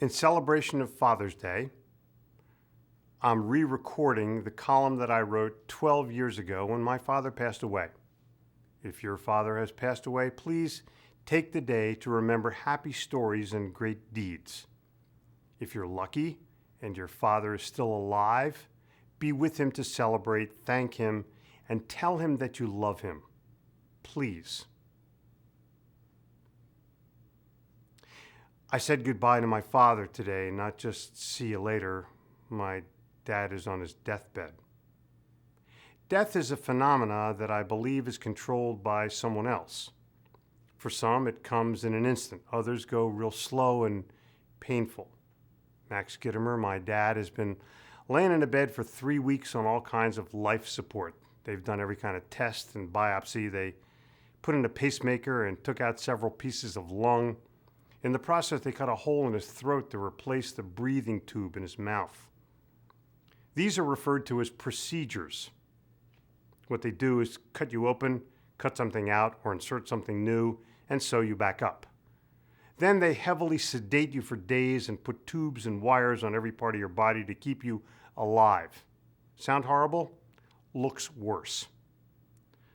In celebration of Father's Day, I'm re-recording the column that I wrote 12 years ago when my father passed away. If your father has passed away, please take the day to remember happy stories and great deeds. If you're lucky and your father is still alive, be with him to celebrate, thank him, and tell him that you love him. Please. I said goodbye to my father today, not just see you later. My dad is on his deathbed. Death is a phenomena that I believe is controlled by someone else. For some, it comes in an instant. Others go real slow and painful. Max Gitomer, my dad, has been laying in a bed for 3 weeks on all kinds of life support. They've done every kind of test and biopsy. They put in a pacemaker and took out several pieces of lung. In the process, they cut a hole in his throat to replace the breathing tube in his mouth. These are referred to as procedures. What they do is cut you open, cut something out, or insert something new, and sew you back up. Then they heavily sedate you for days and put tubes and wires on every part of your body to keep you alive. Sound horrible? Looks worse.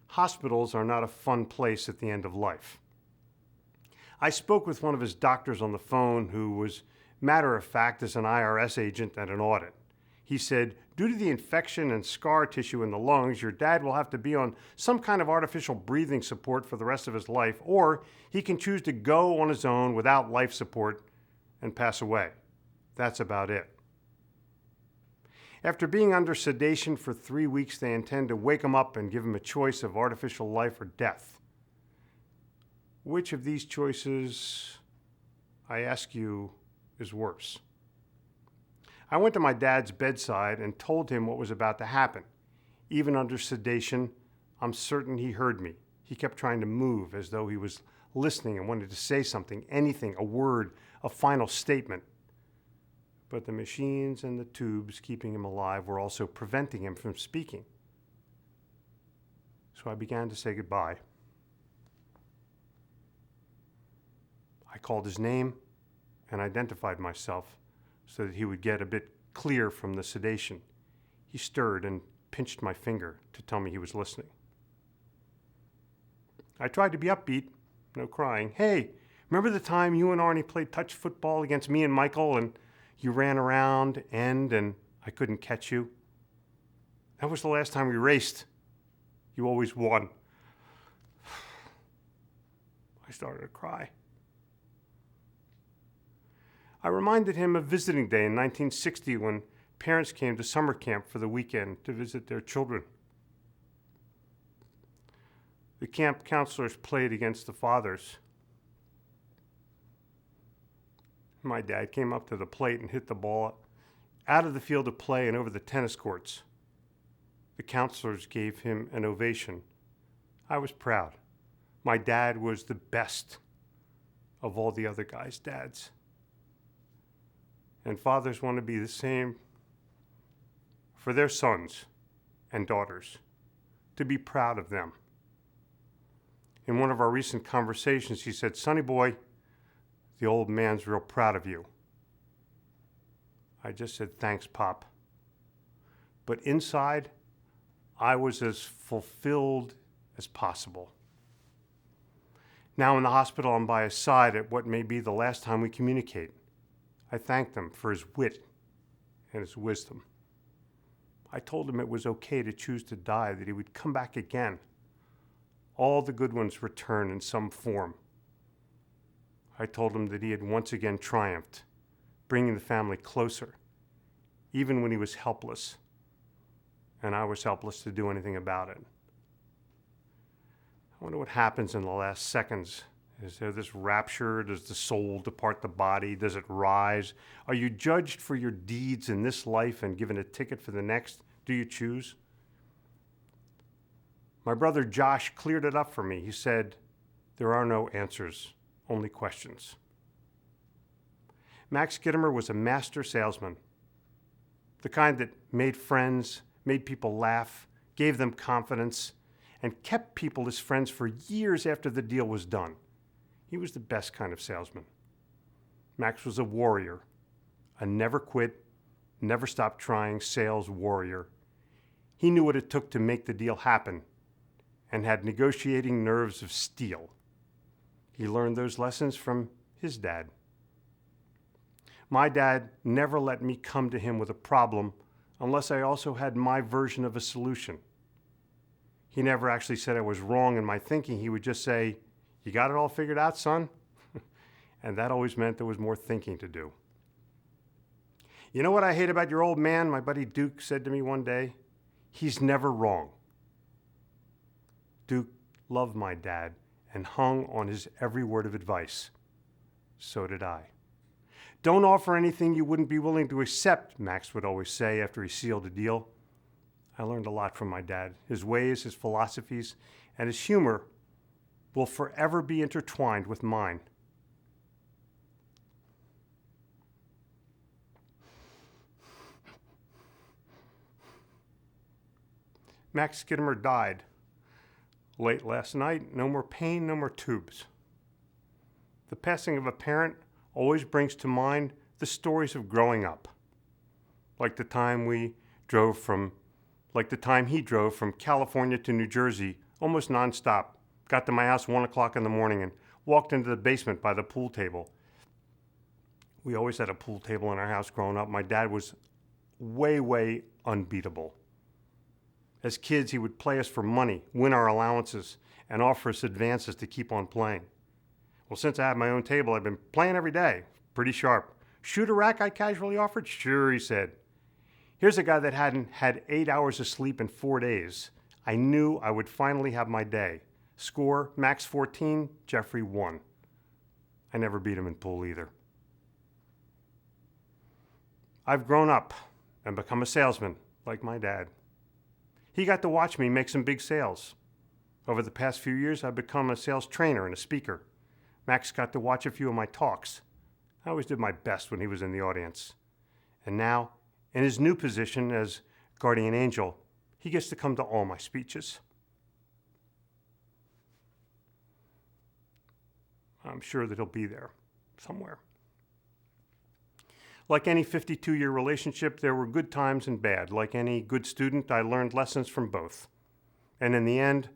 Hospitals are not a fun place at the end of life. I spoke with one of his doctors on the phone who was matter-of-fact as an IRS agent at an audit. He said, due to the infection and scar tissue in the lungs, your dad will have to be on some kind of artificial breathing support for the rest of his life, or he can choose to go on his own without life support and pass away. That's about it. After being under sedation for 3 weeks, they intend to wake him up and give him a choice of artificial life or death. Which of these choices, I ask you, is worse? I went to my dad's bedside and told him what was about to happen. Even under sedation, I'm certain he heard me. He kept trying to move as though he was listening and wanted to say something, anything, a word, a final statement. But the machines and the tubes keeping him alive were also preventing him from speaking. So I began to say goodbye. I called his name and identified myself so that he would get a bit clear from the sedation. He stirred and pinched my finger to tell me he was listening. I tried to be upbeat, no crying. Hey, remember the time you and Arnie played touch football against me and Michael and you ran around and I couldn't catch you? That was the last time we raced. You always won. I started to cry. I reminded him of visiting day in 1960 when parents came to summer camp for the weekend to visit their children. The camp counselors played against the fathers. My dad came up to the plate and hit the ball out of the field of play and over the tennis courts. The counselors gave him an ovation. I was proud. My dad was the best of all the other guys' dads. And fathers want to be the same for their sons and daughters, to be proud of them. In one of our recent conversations, he said, "Sonny boy, the old man's real proud of you." I just said, "Thanks, Pop." But inside, I was as fulfilled as possible. Now in the hospital, I'm by his side at what may be the last time we communicate. I thanked him for his wit and his wisdom. I told him it was okay to choose to die, that he would come back again. All the good ones return in some form. I told him that he had once again triumphed, bringing the family closer, even when he was helpless, and I was helpless to do anything about it. I wonder what happens in the last seconds. Is there this rapture? Does the soul depart the body? Does it rise? Are you judged for your deeds in this life and given a ticket for the next? Do you choose? My brother Josh cleared it up for me. He said, there are no answers, only questions. Max Gitomer was a master salesman, the kind that made friends, made people laugh, gave them confidence, and kept people as friends for years after the deal was done. He was the best kind of salesman. Max was a warrior, a never quit, never stop trying sales warrior. He knew what it took to make the deal happen and had negotiating nerves of steel. He learned those lessons from his dad. My dad never let me come to him with a problem unless I also had my version of a solution. He never actually said I was wrong in my thinking. He would just say, "You got it all figured out, son?" And that always meant there was more thinking to do. "You know what I hate about your old man?" my buddy Duke said to me one day. "He's never wrong." Duke loved my dad and hung on his every word of advice. So did I. "Don't offer anything you wouldn't be willing to accept," Max would always say after he sealed a deal. I learned a lot from my dad. His ways, his philosophies, and his humor will forever be intertwined with mine. Max Gitomer died late last night. No more pain, no more tubes. The passing of a parent always brings to mind the stories of growing up. Like the time he drove from California to New Jersey almost nonstop, got to my house 1 o'clock in the morning and walked into the basement by the pool table. We always had a pool table in our house growing up. My dad was way unbeatable. As kids, he would play us for money, win our allowances, and offer us advances to keep on playing. Well, since I have my own table, I've been playing every day, pretty sharp. "Shoot a rack," I casually offered. "Sure," he said. Here's a guy that hadn't had 8 hours of sleep in 4 days. I knew I would finally have my day. Score, Max 14, Jeffrey 1. I never beat him in pool either. I've grown up and become a salesman, like my dad. He got to watch me make some big sales. Over the past few years, I've become a sales trainer and a speaker. Max got to watch a few of my talks. I always did my best when he was in the audience. And now, in his new position as guardian angel, he gets to come to all my speeches. I'm sure that he'll be there somewhere. Like any 52-year relationship, there were good times and bad. Like any good student, I learned lessons from both. And in the end,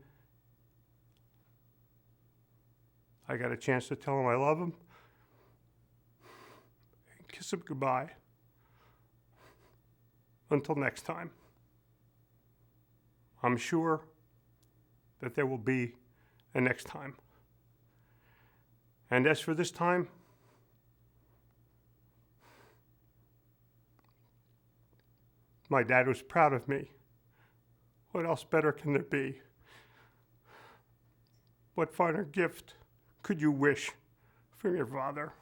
I got a chance to tell him I love him and kiss him goodbye. Until next time, I'm sure that there will be a next time. And as for this time, my dad was proud of me. What else better can there be? What finer gift could you wish from your father?